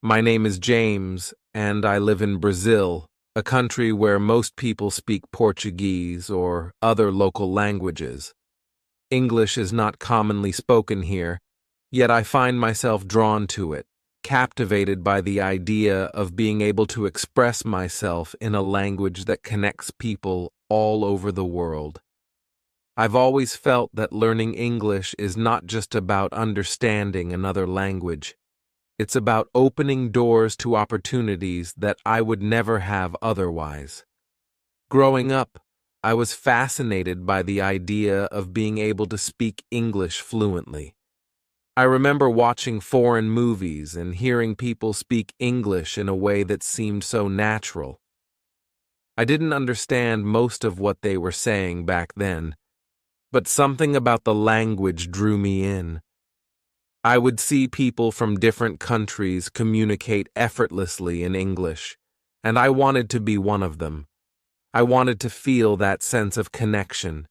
My name is James, and I live in Brazil, a country where most people speak Portuguese or other local languages. English is not commonly spoken here, yet I find myself drawn to it, captivated by the idea of being able to express myself in a language that connects people all over the world. I've always felt that learning English is not just about understanding another language. It's about opening doors to opportunities that I would never have otherwise. Growing up, I was fascinated by the idea of being able to speak English fluently. I remember watching foreign movies and hearing people speak English in a way that seemed so natural. I didn't understand most of what they were saying back then, but something about the language drew me in. I would see people from different countries communicate effortlessly in English, and I wanted to be one of them. I wanted to feel that sense of connection,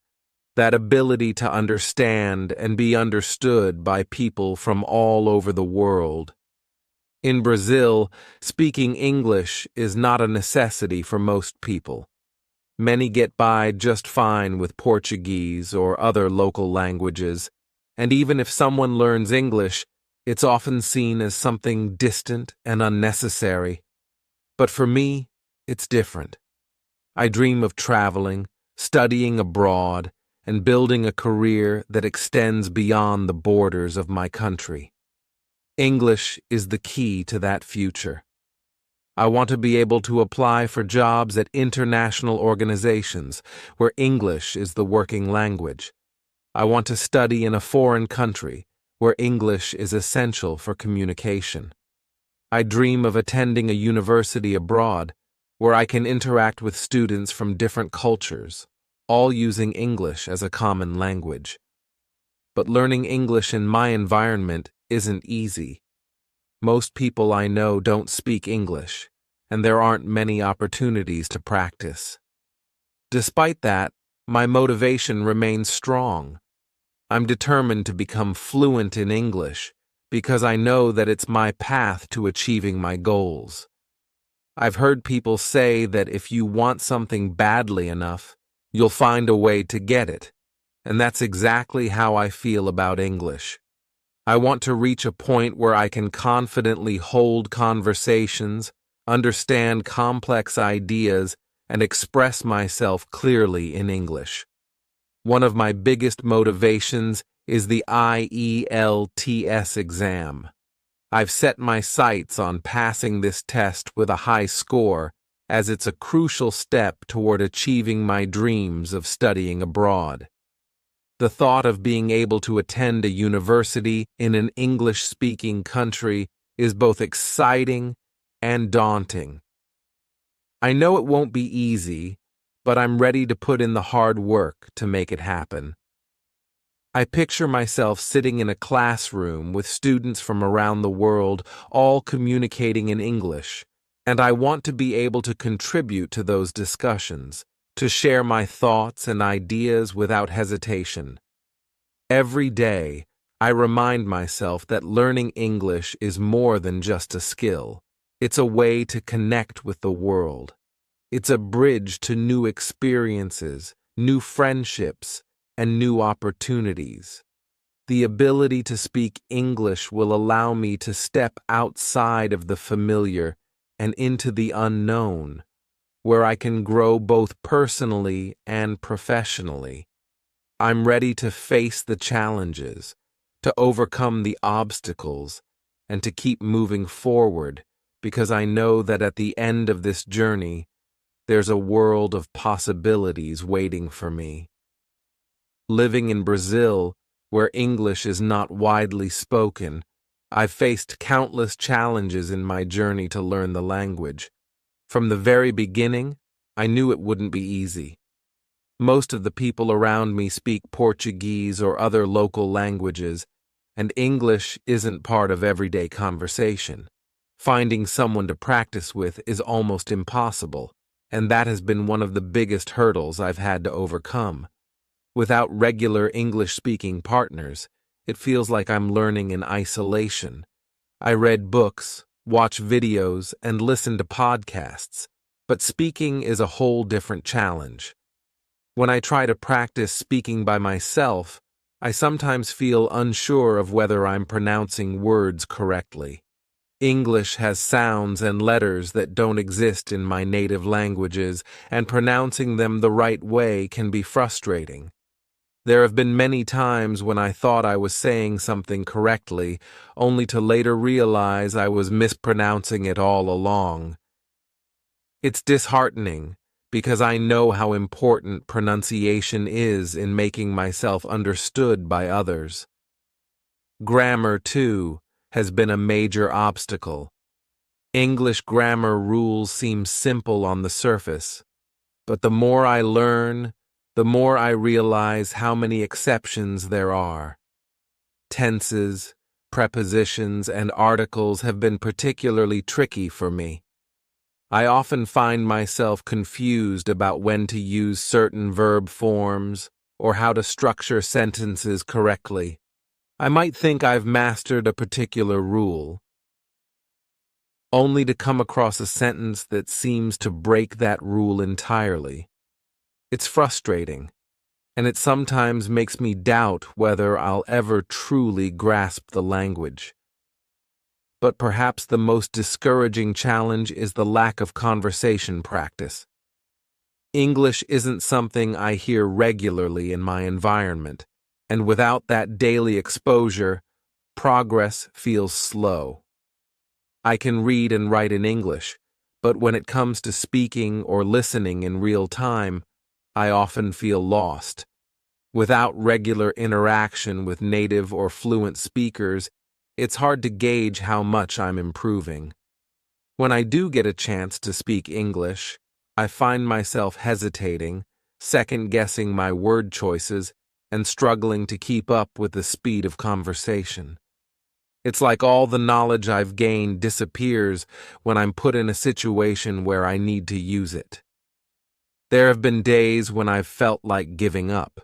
that ability to understand and be understood by people from all over the world. In Brazil, speaking English is not a necessity for most people. Many get by just fine with Portuguese or other local languages, and even if someone learns English, it's often seen as something distant and unnecessary. But for me, it's different. I dream of traveling, studying abroad, and building a career that extends beyond the borders of my country. English is the key to that future. I want to be able to apply for jobs at international organizations where English is the working language. I want to study in a foreign country where English is essential for communication. I dream of attending a university abroad where I can interact with students from different cultures, all using English as a common language. But learning English in my environment isn't easy. Most people I know don't speak English, and there aren't many opportunities to practice. Despite that, my motivation remains strong. I'm determined to become fluent in English because I know that it's my path to achieving my goals. I've heard people say that if you want something badly enough, you'll find a way to get it, and that's exactly how I feel about English. I want to reach a point where I can confidently hold conversations, understand complex ideas, and express myself clearly in English. One of my biggest motivations is the IELTS exam. I've set my sights on passing this test with a high score, as it's a crucial step toward achieving my dreams of studying abroad. The thought of being able to attend a university in an English-speaking country is both exciting and daunting. I know it won't be easy, but I'm ready to put in the hard work to make it happen. I picture myself sitting in a classroom with students from around the world, all communicating in English, and I want to be able to contribute to those discussions, to share my thoughts and ideas without hesitation. Every day, I remind myself that learning English is more than just a skill. It's a way to connect with the world. It's a bridge to new experiences, new friendships, and new opportunities. The ability to speak English will allow me to step outside of the familiar and into the unknown, where I can grow both personally and professionally. I'm ready to face the challenges, to overcome the obstacles, and to keep moving forward because I know that at the end of this journey, there's a world of possibilities waiting for me. Living in Brazil, where English is not widely spoken, I've faced countless challenges in my journey to learn the language. From the very beginning, I knew it wouldn't be easy. Most of the people around me speak Portuguese or other local languages, and English isn't part of everyday conversation. Finding someone to practice with is almost impossible, and that has been one of the biggest hurdles I've had to overcome. Without regular English-speaking partners, it feels like I'm learning in isolation. I read books, watch videos, and listen to podcasts, but speaking is a whole different challenge. When I try to practice speaking by myself, I sometimes feel unsure of whether I'm pronouncing words correctly. English has sounds and letters that don't exist in my native languages, and pronouncing them the right way can be frustrating. There have been many times when I thought I was saying something correctly, only to later realize I was mispronouncing it all along. It's disheartening, because I know how important pronunciation is in making myself understood by others. Grammar, too, has been a major obstacle. English grammar rules seem simple on the surface, but the more I learn, the more I realize how many exceptions there are. Tenses, prepositions, and articles have been particularly tricky for me. I often find myself confused about when to use certain verb forms or how to structure sentences correctly. I might think I've mastered a particular rule, only to come across a sentence that seems to break that rule entirely. It's frustrating, and it sometimes makes me doubt whether I'll ever truly grasp the language. But perhaps the most discouraging challenge is the lack of conversation practice. English isn't something I hear regularly in my environment, and without that daily exposure, progress feels slow. I can read and write in English, but when it comes to speaking or listening in real time, I often feel lost. Without regular interaction with native or fluent speakers, it's hard to gauge how much I'm improving. When I do get a chance to speak English, I find myself hesitating, second-guessing my word choices, and struggling to keep up with the speed of conversation. It's like all the knowledge I've gained disappears when I'm put in a situation where I need to use it. There have been days when I've felt like giving up.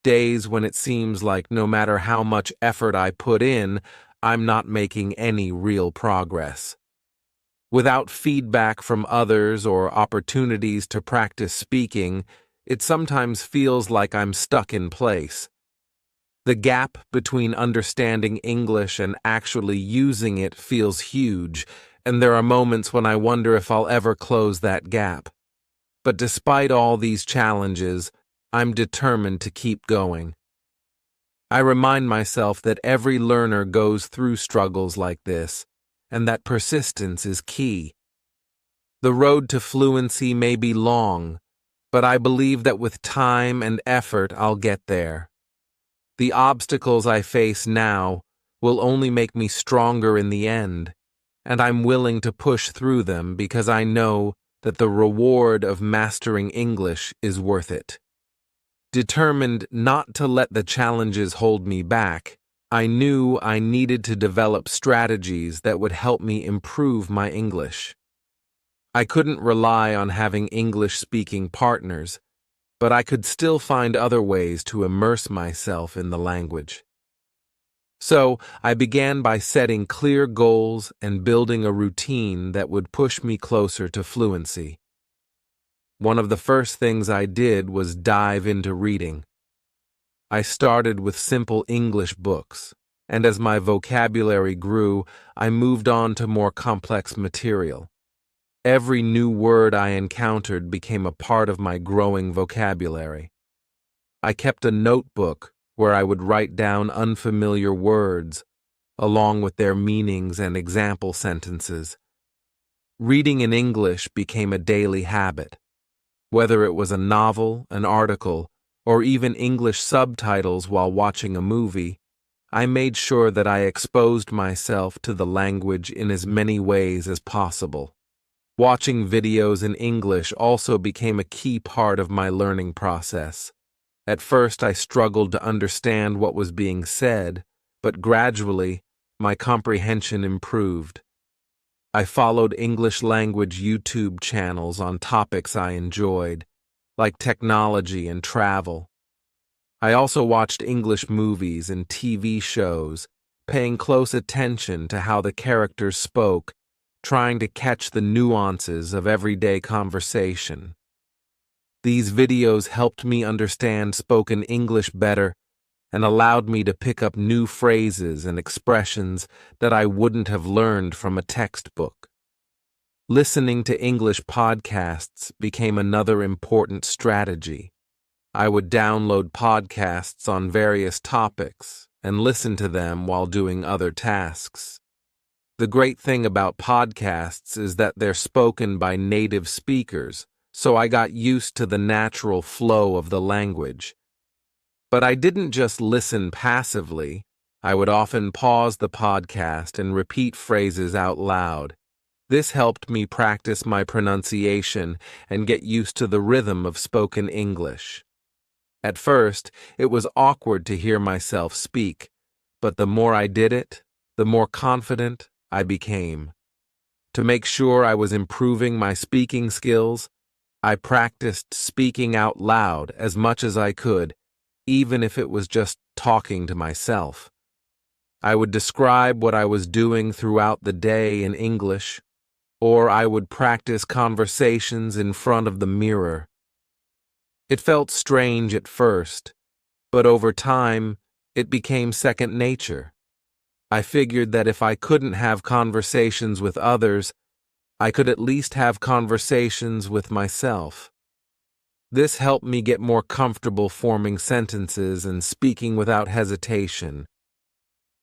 Days when it seems like no matter how much effort I put in, I'm not making any real progress. Without feedback from others or opportunities to practice speaking, it sometimes feels like I'm stuck in place. The gap between understanding English and actually using it feels huge, and there are moments when I wonder if I'll ever close that gap. But despite all these challenges, I'm determined to keep going. I remind myself that every learner goes through struggles like this, and that persistence is key. The road to fluency may be long, but I believe that with time and effort I'll get there. The obstacles I face now will only make me stronger in the end, and I'm willing to push through them because I know that the reward of mastering English is worth it. Determined not to let the challenges hold me back, I knew I needed to develop strategies that would help me improve my English. I couldn't rely on having English-speaking partners, but I could still find other ways to immerse myself in the language. So, I began by setting clear goals and building a routine that would push me closer to fluency. One of the first things I did was dive into reading. I started with simple English books, and as my vocabulary grew, I moved on to more complex material. Every new word I encountered became a part of my growing vocabulary. I kept a notebook where I would write down unfamiliar words, along with their meanings and example sentences. Reading in English became a daily habit. Whether it was a novel, an article, or even English subtitles while watching a movie, I made sure that I exposed myself to the language in as many ways as possible. Watching videos in English also became a key part of my learning process. At first, I struggled to understand what was being said, but gradually, my comprehension improved. I followed English language YouTube channels on topics I enjoyed, like technology and travel. I also watched English movies and TV shows paying close attention to how the characters spoke, trying to catch the nuances of everyday conversation. These videos helped me understand spoken English better and allowed me to pick up new phrases and expressions that I wouldn't have learned from a textbook. Listening to English podcasts became another important strategy. I would download podcasts on various topics and listen to them while doing other tasks. The great thing about podcasts is that they're spoken by native speakers, so I got used to the natural flow of the language. But I didn't just listen passively. I would often pause the podcast and repeat phrases out loud. This helped me practice my pronunciation and get used to the rhythm of spoken English. At first, it was awkward to hear myself speak, but the more I did it, the more confident I became. To make sure I was improving my speaking skills, I practiced speaking out loud as much as I could, even if it was just talking to myself. I would describe what I was doing throughout the day in English, or I would practice conversations in front of the mirror. It felt strange at first, but over time, it became second nature. I figured that if I couldn't have conversations with others, I could at least have conversations with myself. This helped me get more comfortable forming sentences and speaking without hesitation.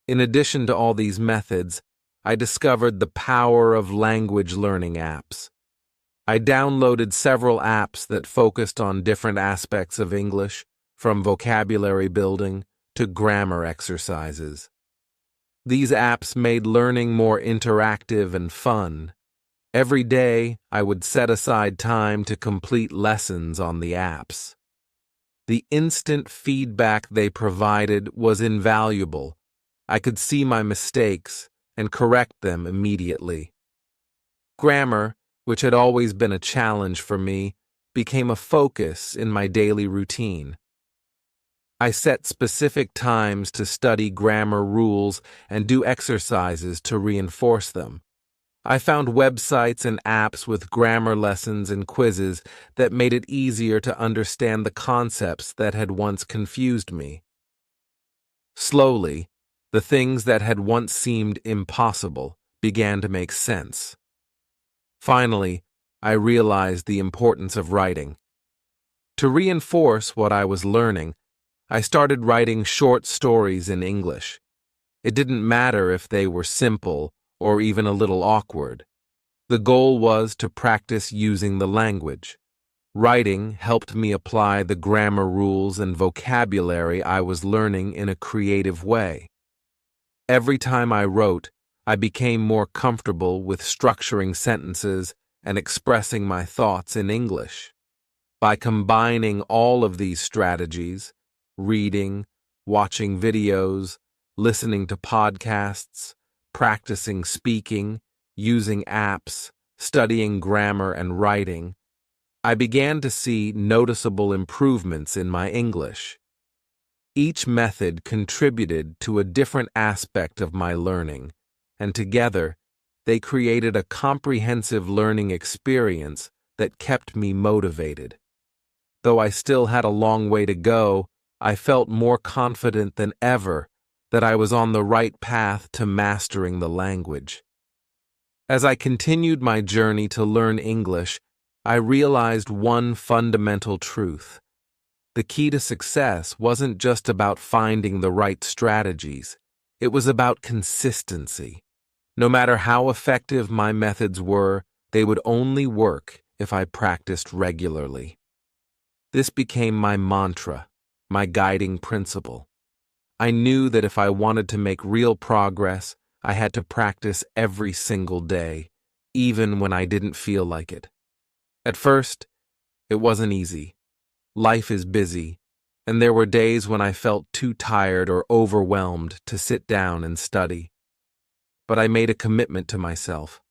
In addition to all these methods, I discovered the power of language learning apps. I downloaded several apps that focused on different aspects of English, from vocabulary building to grammar exercises. These apps made learning more interactive and fun. Every day, I would set aside time to complete lessons on the apps. The instant feedback they provided was invaluable. I could see my mistakes and correct them immediately. Grammar, which had always been a challenge for me, became a focus in my daily routine. I set specific times to study grammar rules and do exercises to reinforce them. I found websites and apps with grammar lessons and quizzes that made it easier to understand the concepts that had once confused me. Slowly, the things that had once seemed impossible began to make sense. Finally, I realized the importance of writing. To reinforce what I was learning, I started writing short stories in English. It didn't matter if they were simple or even a little awkward. The goal was to practice using the language. Writing helped me apply the grammar rules and vocabulary I was learning in a creative way. Every time I wrote, I became more comfortable with structuring sentences and expressing my thoughts in English. By combining all of these strategies, reading, watching videos, listening to podcasts, practicing speaking, using apps, studying grammar and writing, I began to see noticeable improvements in my English. Each method contributed to a different aspect of my learning, and together, they created a comprehensive learning experience that kept me motivated. Though I still had a long way to go, I felt more confident than ever that I was on the right path to mastering the language. As I continued my journey to learn English, I realized one fundamental truth. The key to success wasn't just about finding the right strategies. It was about consistency. No matter how effective my methods were, they would only work if I practiced regularly. This became my mantra, my guiding principle. I knew that if I wanted to make real progress, I had to practice every single day, even when I didn't feel like it. At first, it wasn't easy. Life is busy, and there were days when I felt too tired or overwhelmed to sit down and study. But I made a commitment to myself.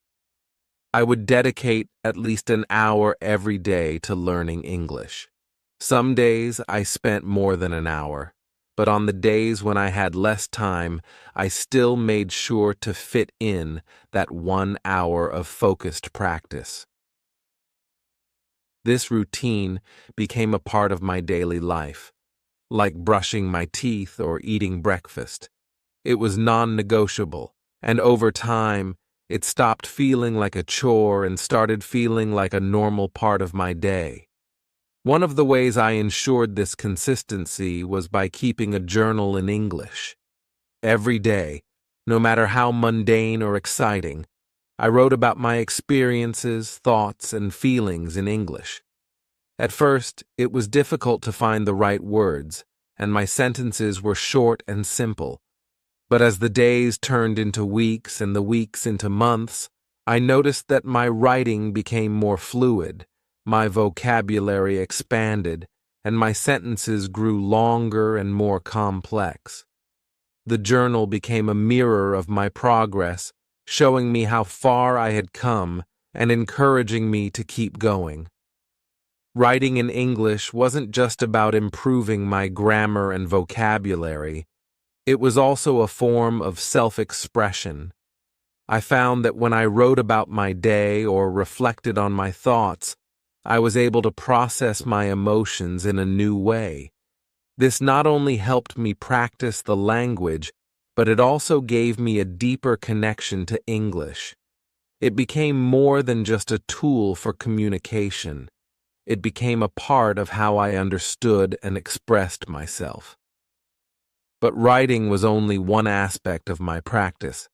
I would dedicate at least an hour every day to learning English. Some days I spent more than an hour, but on the days when I had less time, I still made sure to fit in that 1 hour of focused practice. This routine became a part of my daily life, like brushing my teeth or eating breakfast. It was non-negotiable, and over time, it stopped feeling like a chore and started feeling like a normal part of my day. One of the ways I ensured this consistency was by keeping a journal in English. Every day, no matter how mundane or exciting, I wrote about my experiences, thoughts, and feelings in English. At first, it was difficult to find the right words, and my sentences were short and simple. But as the days turned into weeks and the weeks into months, I noticed that my writing became more fluid, my vocabulary expanded, and my sentences grew longer and more complex. The journal became a mirror of my progress, showing me how far I had come and encouraging me to keep going. Writing in English wasn't just about improving my grammar and vocabulary. It was also a form of self-expression. I found that when I wrote about my day or reflected on my thoughts, I was able to process my emotions in a new way. This not only helped me practice the language, but it also gave me a deeper connection to English. It became more than just a tool for communication. It became a part of how I understood and expressed myself. But writing was only one aspect of my practice.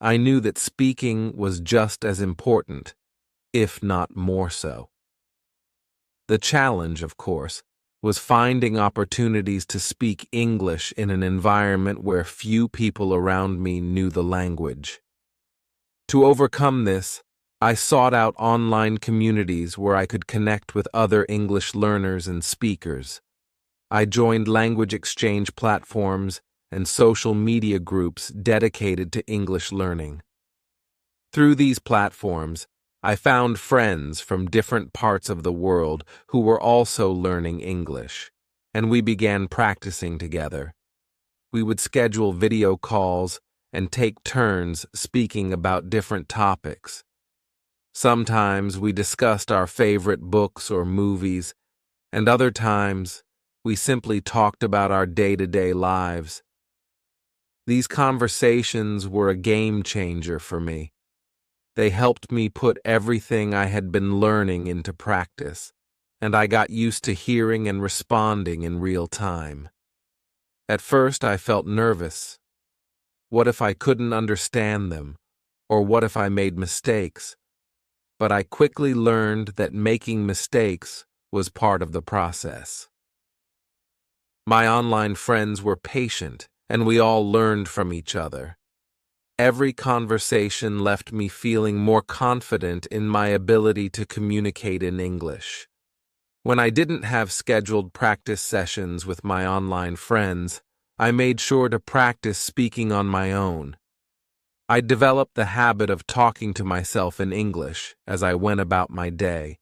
I knew that speaking was just as important, if not more so. The challenge, of course, was finding opportunities to speak English in an environment where few people around me knew the language. To overcome this, I sought out online communities where I could connect with other English learners and speakers. I joined language exchange platforms and social media groups dedicated to English learning. Through these platforms, I found friends from different parts of the world who were also learning English, and we began practicing together. We would schedule video calls and take turns speaking about different topics. Sometimes we discussed our favorite books or movies, and other times we simply talked about our day-to-day lives. These conversations were a game changer for me. They helped me put everything I had been learning into practice, and I got used to hearing and responding in real time. At first, I felt nervous. What if I couldn't understand them? Or what if I made mistakes? But I quickly learned that making mistakes was part of the process. My online friends were patient, and we all learned from each other. Every conversation left me feeling more confident in my ability to communicate in English. When I didn't have scheduled practice sessions with my online friends, I made sure to practice speaking on my own. I developed the habit of talking to myself in English as I went about my day.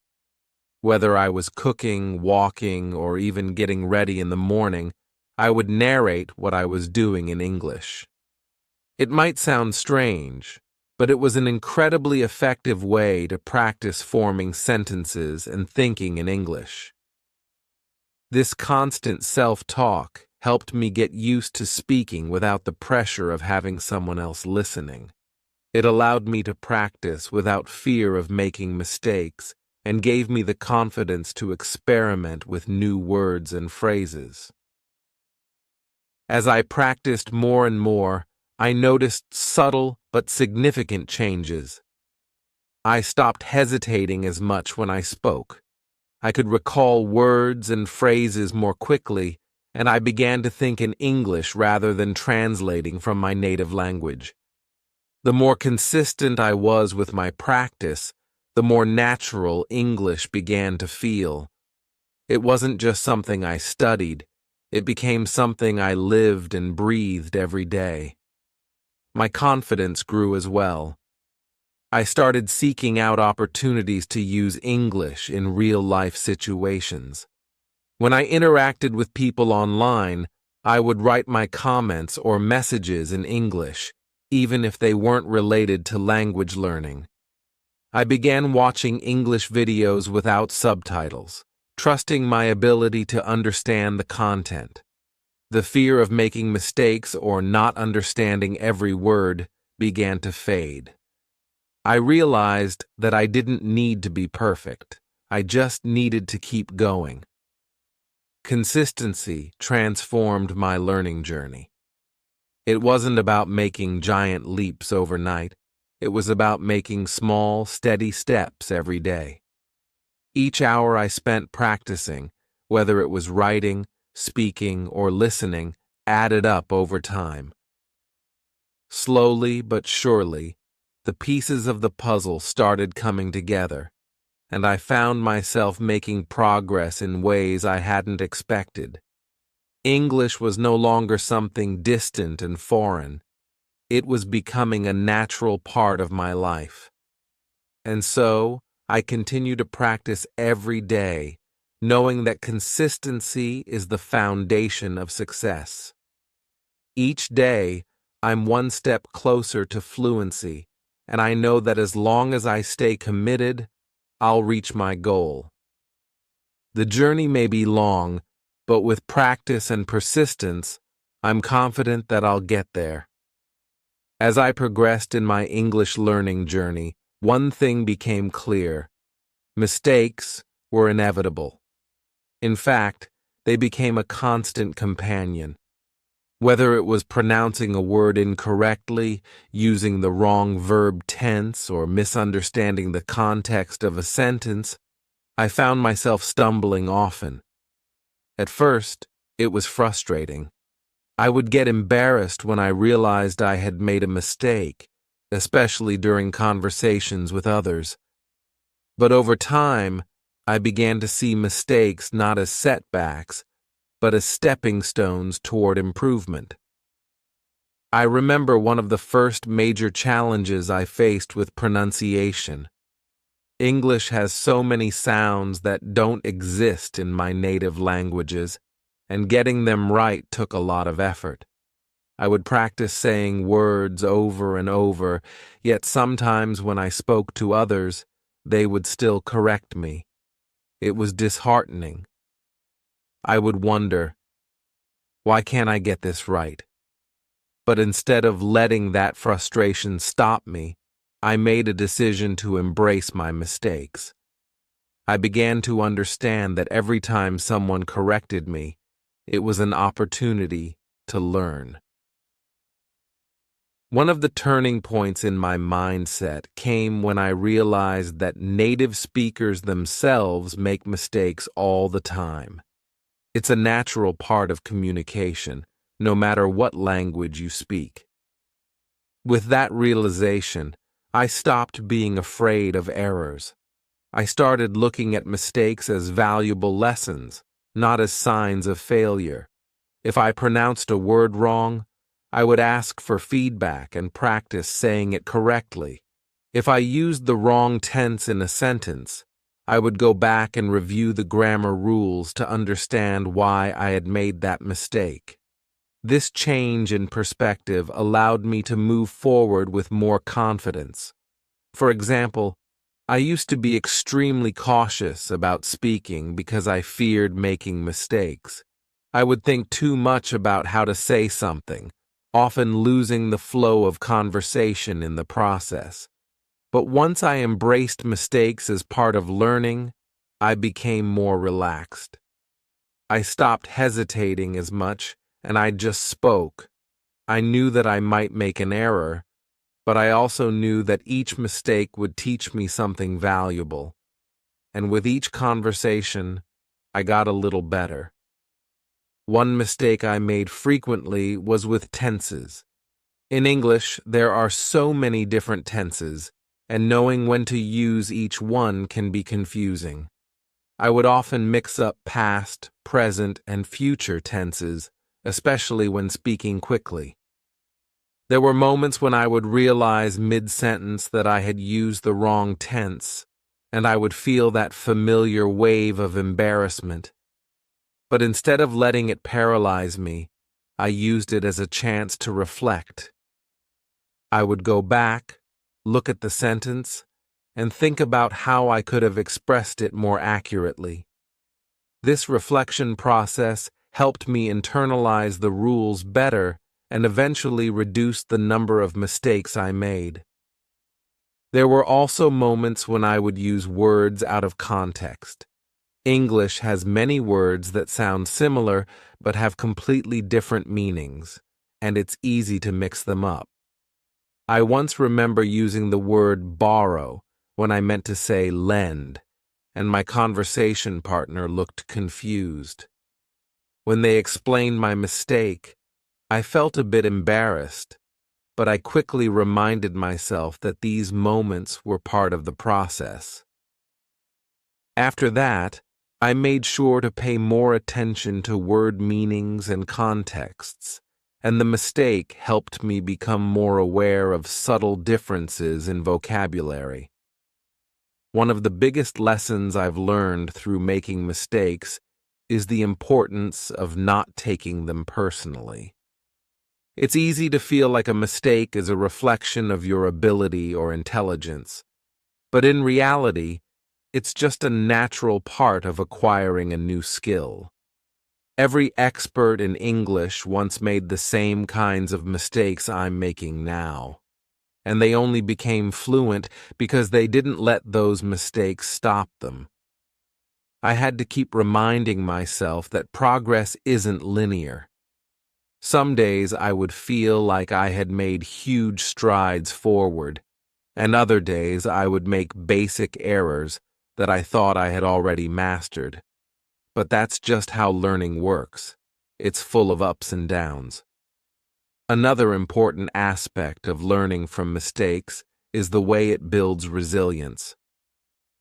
Whether I was cooking, walking, or even getting ready in the morning, I would narrate what I was doing in English. It might sound strange, but it was an incredibly effective way to practice forming sentences and thinking in English. This constant self-talk helped me get used to speaking without the pressure of having someone else listening. It allowed me to practice without fear of making mistakes and gave me the confidence to experiment with new words and phrases. As I practiced more and more, I noticed subtle but significant changes. I stopped hesitating as much when I spoke. I could recall words and phrases more quickly, and I began to think in English rather than translating from my native language. The more consistent I was with my practice, the more natural English began to feel. It wasn't just something I studied, it became something I lived and breathed every day. My confidence grew as well. I started seeking out opportunities to use English in real-life situations. When I interacted with people online, I would write my comments or messages in English, even if they weren't related to language learning. I began watching English videos without subtitles, trusting my ability to understand the content. The fear of making mistakes or not understanding every word began to fade. I realized that I didn't need to be perfect. I just needed to keep going. Consistency transformed my learning journey. It wasn't about making giant leaps overnight. It was about making small, steady steps every day. Each hour I spent practicing, whether it was writing, speaking, or listening, added up over time. Slowly but surely, the pieces of the puzzle started coming together, and I found myself making progress in ways I hadn't expected. English was no longer something distant and foreign. It was becoming a natural part of my life. And so, I continue to practice every day, knowing that consistency is the foundation of success. Each day, I'm one step closer to fluency, and I know that as long as I stay committed, I'll reach my goal. The journey may be long, but with practice and persistence, I'm confident that I'll get there. As I progressed in my English learning journey, one thing became clear. Mistakes were inevitable. In fact, they became a constant companion. Whether it was pronouncing a word incorrectly, using the wrong verb tense, or misunderstanding the context of a sentence, I found myself stumbling often. At first, it was frustrating. I would get embarrassed when I realized I had made a mistake, especially during conversations with others. But over time, I began to see mistakes not as setbacks, but as stepping stones toward improvement. I remember one of the first major challenges I faced with pronunciation. English has so many sounds that don't exist in my native languages, and getting them right took a lot of effort. I would practice saying words over and over, yet sometimes when I spoke to others, they would still correct me. It was disheartening. I would wonder, why can't I get this right? But instead of letting that frustration stop me, I made a decision to embrace my mistakes. I began to understand that every time someone corrected me, it was an opportunity to learn. One of the turning points in my mindset came when I realized that native speakers themselves make mistakes all the time. It's a natural part of communication, no matter what language you speak. With that realization, I stopped being afraid of errors. I started looking at mistakes as valuable lessons, not as signs of failure. If I pronounced a word wrong, I would ask for feedback and practice saying it correctly. If I used the wrong tense in a sentence, I would go back and review the grammar rules to understand why I had made that mistake. This change in perspective allowed me to move forward with more confidence. For example, I used to be extremely cautious about speaking because I feared making mistakes. I would think too much about how to say something, often losing the flow of conversation in the process. But once I embraced mistakes as part of learning, I became more relaxed. I stopped hesitating as much, and I just spoke. I knew that I might make an error, but I also knew that each mistake would teach me something valuable. And with each conversation, I got a little better. One mistake I made frequently was with tenses. In English, there are so many different tenses, and knowing when to use each one can be confusing. I would often mix up past, present, and future tenses, especially when speaking quickly. There were moments when I would realize mid-sentence that I had used the wrong tense, and I would feel that familiar wave of embarrassment. But instead of letting it paralyze me, I used it as a chance to reflect. I would go back, look at the sentence, and think about how I could have expressed it more accurately. This reflection process helped me internalize the rules better and eventually reduce the number of mistakes I made. There were also moments when I would use words out of context. English has many words that sound similar but have completely different meanings, and it's easy to mix them up. I once remember using the word borrow when I meant to say lend, and my conversation partner looked confused. When they explained my mistake, I felt a bit embarrassed, but I quickly reminded myself that these moments were part of the process. After that, I made sure to pay more attention to word meanings and contexts, and the mistake helped me become more aware of subtle differences in vocabulary. One of the biggest lessons I've learned through making mistakes is the importance of not taking them personally. It's easy to feel like a mistake is a reflection of your ability or intelligence, but in reality, it's just a natural part of acquiring a new skill. Every expert in English once made the same kinds of mistakes I'm making now, and they only became fluent because they didn't let those mistakes stop them. I had to keep reminding myself that progress isn't linear. Some days I would feel like I had made huge strides forward, and other days I would make basic errors that I thought I had already mastered. But that's just how learning works. It's full of ups and downs. Another important aspect of learning from mistakes is the way it builds resilience.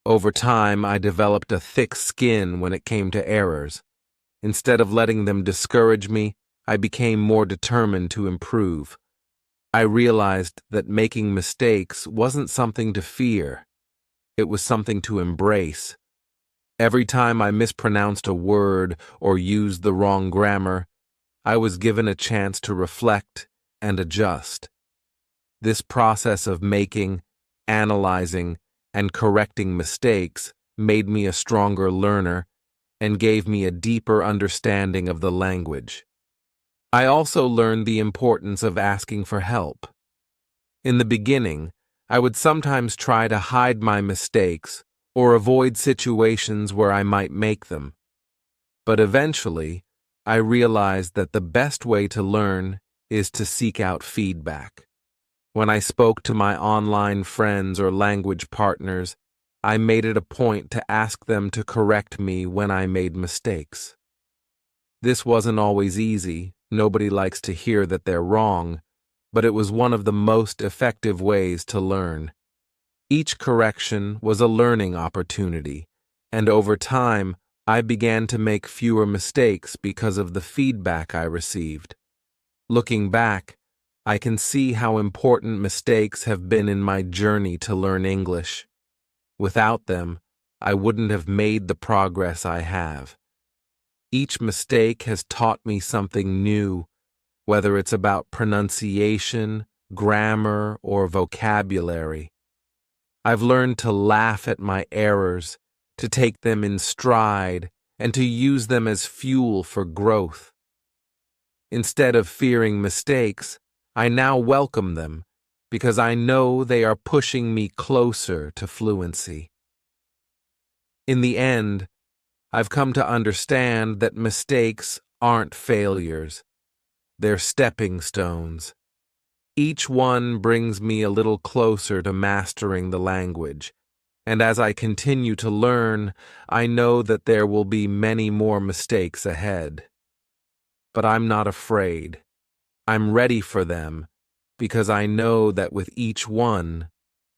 Over time, I developed a thick skin when it came to errors. Instead of letting them discourage me, I became more determined to improve. I realized that making mistakes wasn't something to fear. It was something to embrace. Every time I mispronounced a word or used the wrong grammar, I was given a chance to reflect and adjust. This process of making, analyzing, and correcting mistakes made me a stronger learner and gave me a deeper understanding of the language. I also learned the importance of asking for help. In the beginning, I would sometimes try to hide my mistakes or avoid situations where I might make them. But eventually, I realized that the best way to learn is to seek out feedback. When I spoke to my online friends or language partners, I made it a point to ask them to correct me when I made mistakes. This wasn't always easy. Nobody likes to hear that they're wrong, but it was one of the most effective ways to learn. Each correction was a learning opportunity, and over time, I began to make fewer mistakes because of the feedback I received. Looking back, I can see how important mistakes have been in my journey to learn English. Without them, I wouldn't have made the progress I have. Each mistake has taught me something new, whether it's about pronunciation, grammar, or vocabulary. I've learned to laugh at my errors, to take them in stride, and to use them as fuel for growth. Instead of fearing mistakes, I now welcome them because I know they are pushing me closer to fluency. In the end, I've come to understand that mistakes aren't failures. They're stepping stones. Each one brings me a little closer to mastering the language, and as I continue to learn, I know that there will be many more mistakes ahead. But I'm not afraid. I'm ready for them because I know that with each one,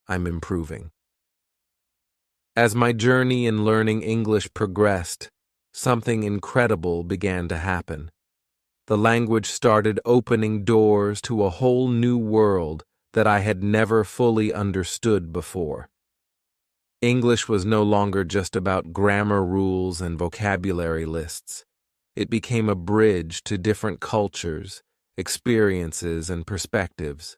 I'm improving. As my journey in learning English progressed, something incredible began to happen. The language started opening doors to a whole new world that I had never fully understood before. English was no longer just about grammar rules and vocabulary lists. It became a bridge to different cultures, experiences, and perspectives.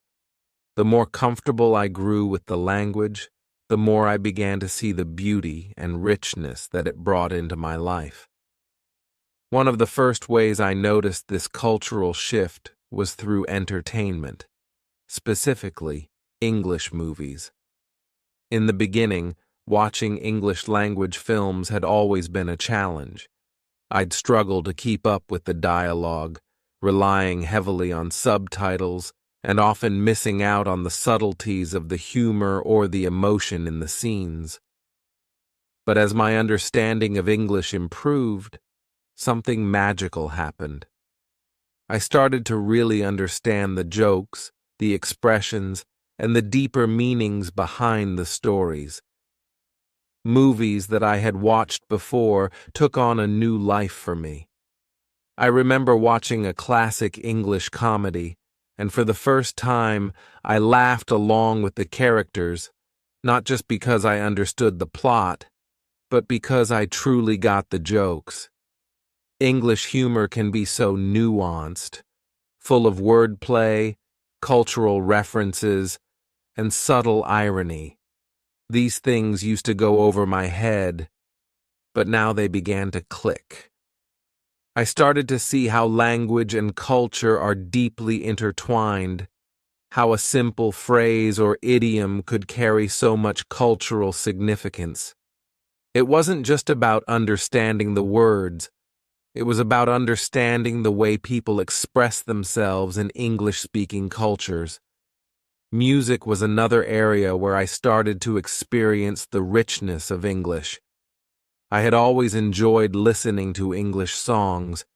The more comfortable I grew with the language, the more I began to see the beauty and richness that it brought into my life. One of the first ways I noticed this cultural shift was through entertainment, specifically English movies. In the beginning, watching English language films had always been a challenge. I'd struggle to keep up with the dialogue, relying heavily on subtitles, and often missing out on the subtleties of the humor or the emotion in the scenes. But as my understanding of English improved, something magical happened. I started to really understand the jokes, the expressions, and the deeper meanings behind the stories. Movies that I had watched before took on a new life for me. I remember watching a classic English comedy, and for the first time, I laughed along with the characters, not just because I understood the plot, but because I truly got the jokes. English humor can be so nuanced, full of wordplay, cultural references, and subtle irony. These things used to go over my head, but now they began to click. I started to see how language and culture are deeply intertwined, how a simple phrase or idiom could carry so much cultural significance. It wasn't just about understanding the words, it was about understanding the way people express themselves in English-speaking cultures. Music was another area where I started to experience the richness of English. I had always enjoyed listening to English songs,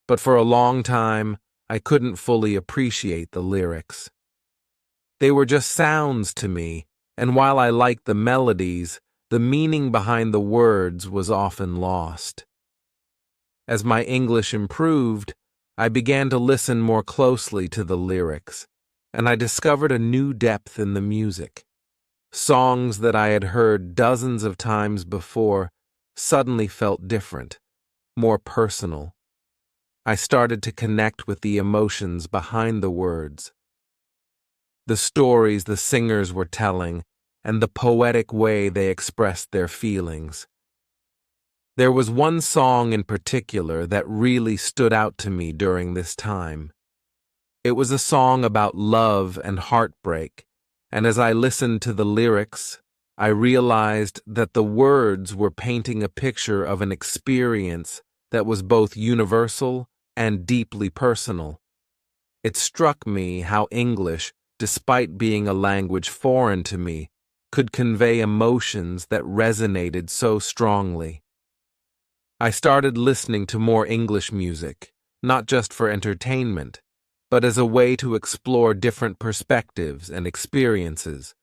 but for a long time, I couldn't fully appreciate the lyrics. They were just sounds to me, and while I liked the melodies, the meaning behind the words was often lost. As my English improved, I began to listen more closely to the lyrics, and I discovered a new depth in the music. Songs that I had heard dozens of times before suddenly felt different, more personal. I started to connect with the emotions behind the words, the stories the singers were telling, and the poetic way they expressed their feelings. There was one song in particular that really stood out to me during this time. It was a song about love and heartbreak, and as I listened to the lyrics, I realized that the words were painting a picture of an experience that was both universal and deeply personal. It struck me how English, despite being a language foreign to me, could convey emotions that resonated so strongly. I started listening to more English music, not just for entertainment, but as a way to explore different perspectives and experiences.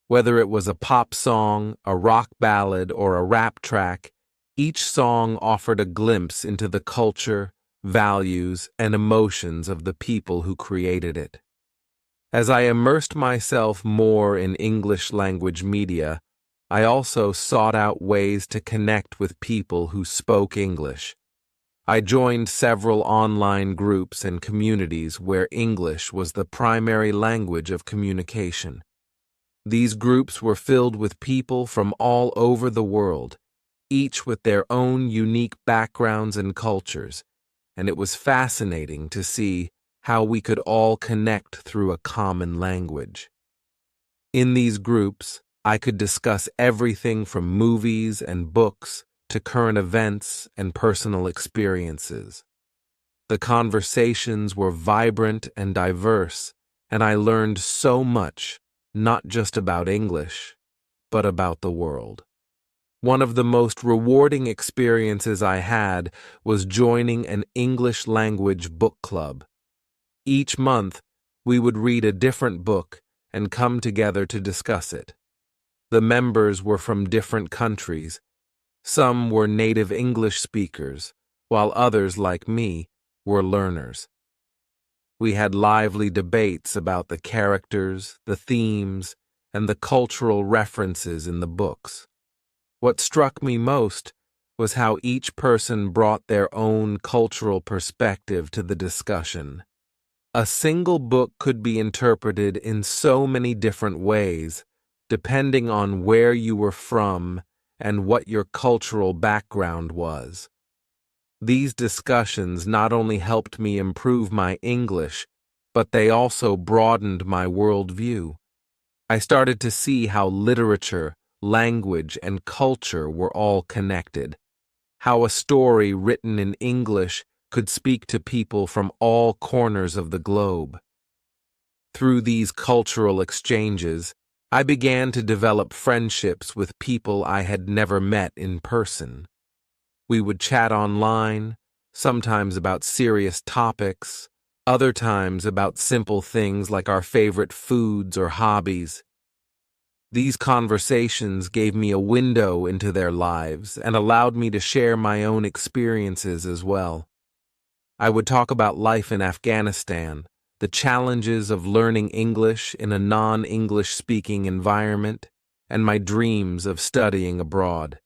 Whether it was a pop song, a rock ballad, or a rap track, each song offered a glimpse into the culture, values, and emotions of the people who created it. As I immersed myself more in English language media, I also sought out ways to connect with people who spoke English. I joined several online groups and communities where English was the primary language of communication. These groups were filled with people from all over the world, each with their own unique backgrounds and cultures, and it was fascinating to see how we could all connect through a common language. In these groups, I could discuss everything from movies and books to current events and personal experiences. The conversations were vibrant and diverse, and I learned so much, not just about English, but about the world. One of the most rewarding experiences I had was joining an English language book club. Each month, we would read a different book and come together to discuss it. The members were from different countries. Some were native English speakers, while others, like me, were learners. We had lively debates about the characters, the themes, and the cultural references in the books. What struck me most was how each person brought their own cultural perspective to the discussion. A single book could be interpreted in so many different ways, depending on where you were from and what your cultural background was. These discussions not only helped me improve my English, but they also broadened my worldview. I started to see how literature, language, and culture were all connected, how a story written in English could speak to people from all corners of the globe. Through these cultural exchanges, I began to develop friendships with people I had never met in person. We would chat online, sometimes about serious topics, other times about simple things like our favorite foods or hobbies. These conversations gave me a window into their lives and allowed me to share my own experiences as well. I would talk about life in Afghanistan, the challenges of learning English in a non-English speaking environment, and my dreams of studying abroad.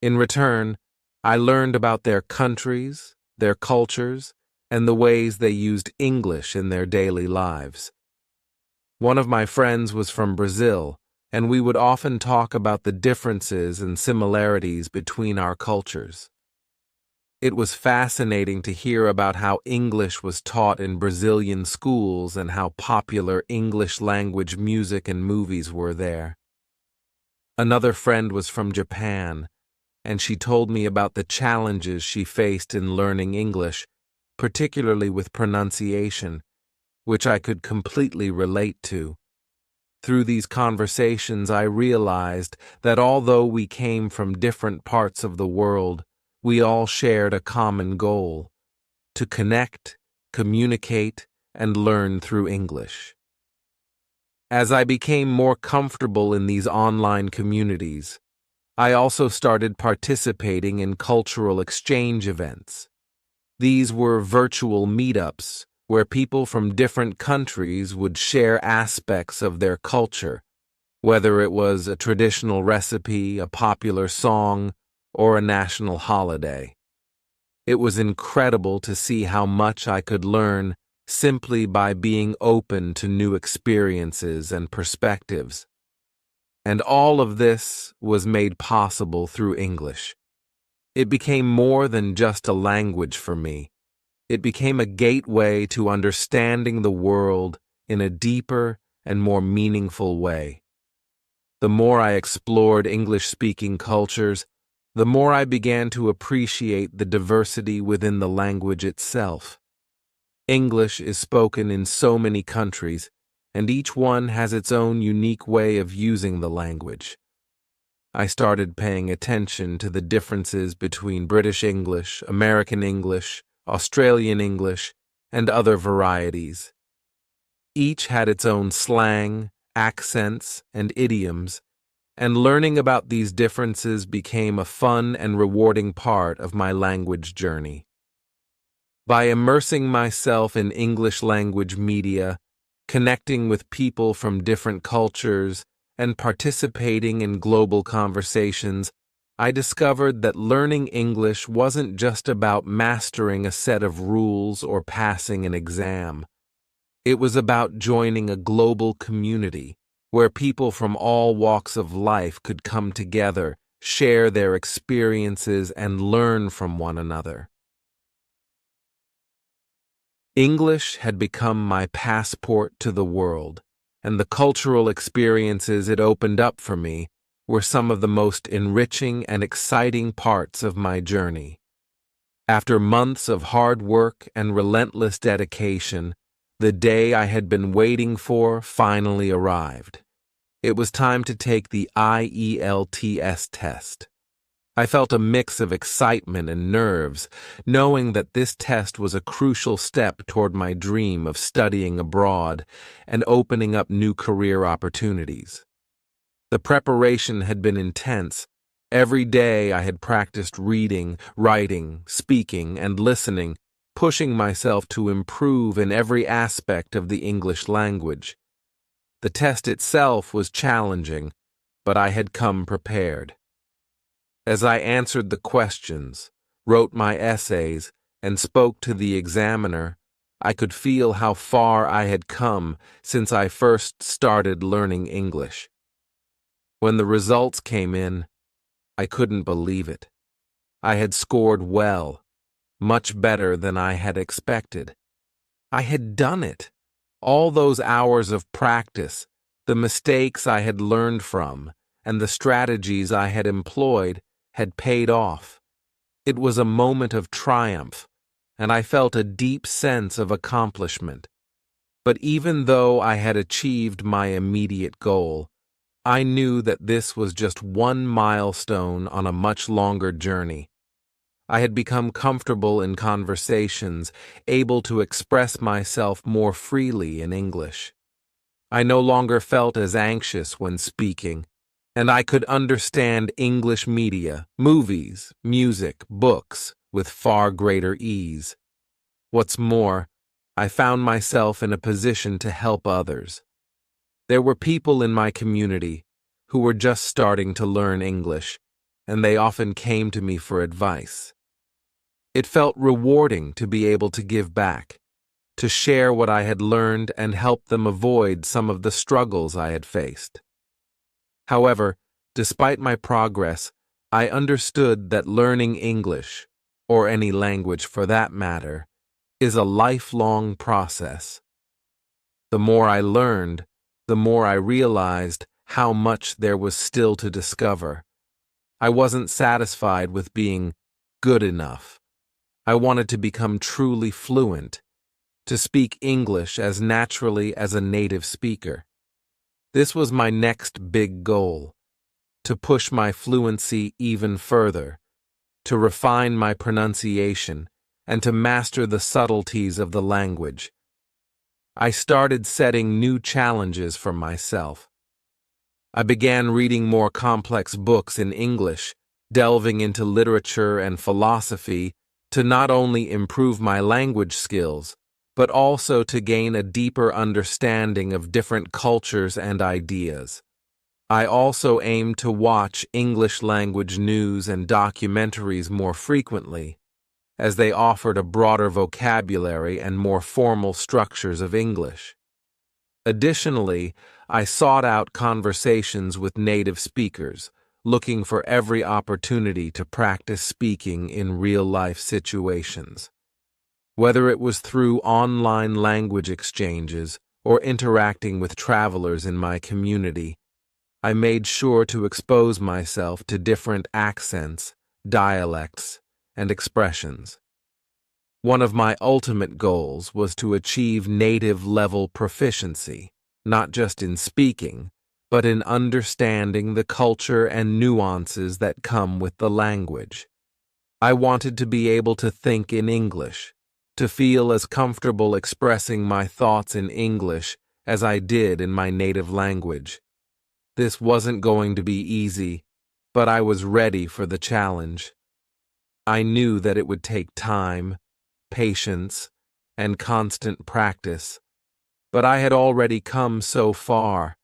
In return, I learned about their countries, their cultures, and the ways they used English in their daily lives. One of my friends was from Brazil, and we would often talk about the differences and similarities between our cultures. It was fascinating to hear about how English was taught in Brazilian schools and how popular English language music and movies were there. Another friend was from Japan, and she told me about the challenges she faced in learning English, particularly with pronunciation, which I could completely relate to. Through these conversations, I realized that although we came from different parts of the world, we all shared a common goal: to connect, communicate, and learn through English. As I became more comfortable in these online communities, I also started participating in cultural exchange events. These were virtual meetups where people from different countries would share aspects of their culture, whether it was a traditional recipe, a popular song, or a national holiday. It was incredible to see how much I could learn simply by being open to new experiences and perspectives. And all of this was made possible through English. It became more than just a language for me. It became a gateway to understanding the world in a deeper and more meaningful way. The more I explored English-speaking cultures, the more I began to appreciate the diversity within the language itself. English is spoken in so many countries, and each one has its own unique way of using the language. I started paying attention to the differences between British English, American English, Australian English, and other varieties. Each had its own slang, accents, and idioms, and learning about these differences became a fun and rewarding part of my language journey. By immersing myself in English language media, connecting with people from different cultures, and participating in global conversations, I discovered that learning English wasn't just about mastering a set of rules or passing an exam. It was about joining a global community where people from all walks of life could come together, share their experiences, and learn from one another. English had become my passport to the world, and the cultural experiences it opened up for me were some of the most enriching and exciting parts of my journey. After months of hard work and relentless dedication, the day I had been waiting for finally arrived. It was time to take the IELTS test. I felt a mix of excitement and nerves, knowing that this test was a crucial step toward my dream of studying abroad and opening up new career opportunities. The preparation had been intense. Every day I had practiced reading, writing, speaking, and listening, pushing myself to improve in every aspect of the English language. The test itself was challenging, but I had come prepared. As I answered the questions, wrote my essays, and spoke to the examiner, I could feel how far I had come since I first started learning English. When the results came in, I couldn't believe it. I had scored well, much better than I had expected. I had done it. All those hours of practice, the mistakes I had learned from, and the strategies I had employed had paid off. It was a moment of triumph, and I felt a deep sense of accomplishment. But even though I had achieved my immediate goal, I knew that this was just one milestone on a much longer journey. I had become comfortable in conversations, able to express myself more freely in English. I no longer felt as anxious when speaking, and I could understand English media, movies, music, books with far greater ease. What's more, I found myself in a position to help others. There were people in my community who were just starting to learn English, and they often came to me for advice. It felt rewarding to be able to give back, to share what I had learned and help them avoid some of the struggles I had faced. However, despite my progress, I understood that learning English, or any language for that matter, is a lifelong process. The more I learned, the more I realized how much there was still to discover. I wasn't satisfied with being good enough. I wanted to become truly fluent, to speak English as naturally as a native speaker. This was my next big goal, to push my fluency even further, to refine my pronunciation, and to master the subtleties of the language. I started setting new challenges for myself. I began reading more complex books in English, delving into literature and philosophy to not only improve my language skills, but also to gain a deeper understanding of different cultures and ideas. I also aimed to watch English language news and documentaries more frequently, as they offered a broader vocabulary and more formal structures of English. Additionally, I sought out conversations with native speakers, looking for every opportunity to practice speaking in real-life situations. Whether it was through online language exchanges or interacting with travelers in my community, I made sure to expose myself to different accents, dialects, and expressions. One of my ultimate goals was to achieve native-level proficiency, not just in speaking, but in understanding the culture and nuances that come with the language. I wanted to be able to think in English, to feel as comfortable expressing my thoughts in English as I did in my native language. This wasn't going to be easy, but I was ready for the challenge. I knew that it would take time, patience, and constant practice, but I had already come so far,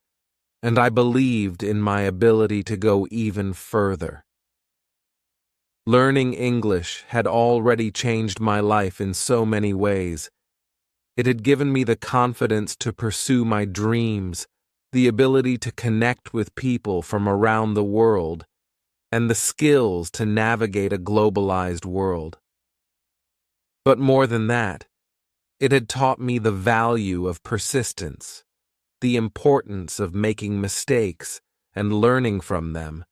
and I believed in my ability to go even further. Learning English had already changed my life in so many ways. It had given me the confidence to pursue my dreams, the ability to connect with people from around the world, and the skills to navigate a globalized world. But more than that, it had taught me the value of persistence, the importance of making mistakes and learning from them,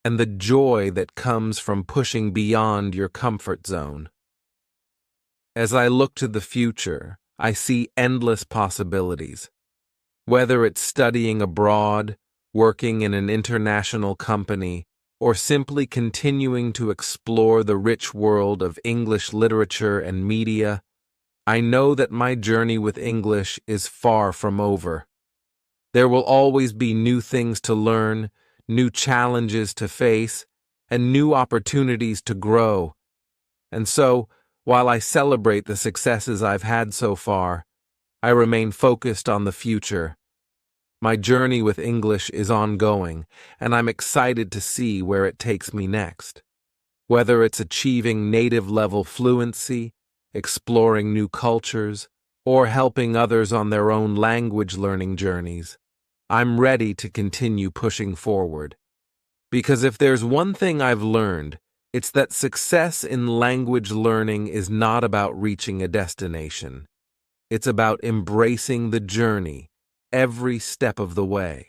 and the joy that comes from pushing beyond your comfort zone. As I look to the future, I see endless possibilities. Whether it's studying abroad, working in an international company, or simply continuing to explore the rich world of English literature and media, I know that my journey with English is far from over. There will always be new things to learn, new challenges to face, and new opportunities to grow. And so, while I celebrate the successes I've had so far, I remain focused on the future. My journey with English is ongoing, and I'm excited to see where it takes me next. Whether it's achieving native-level fluency, exploring new cultures, or helping others on their own language learning journeys, I'm ready to continue pushing forward. Because if there's one thing I've learned, it's that success in language learning is not about reaching a destination. It's about embracing the journey every step of the way.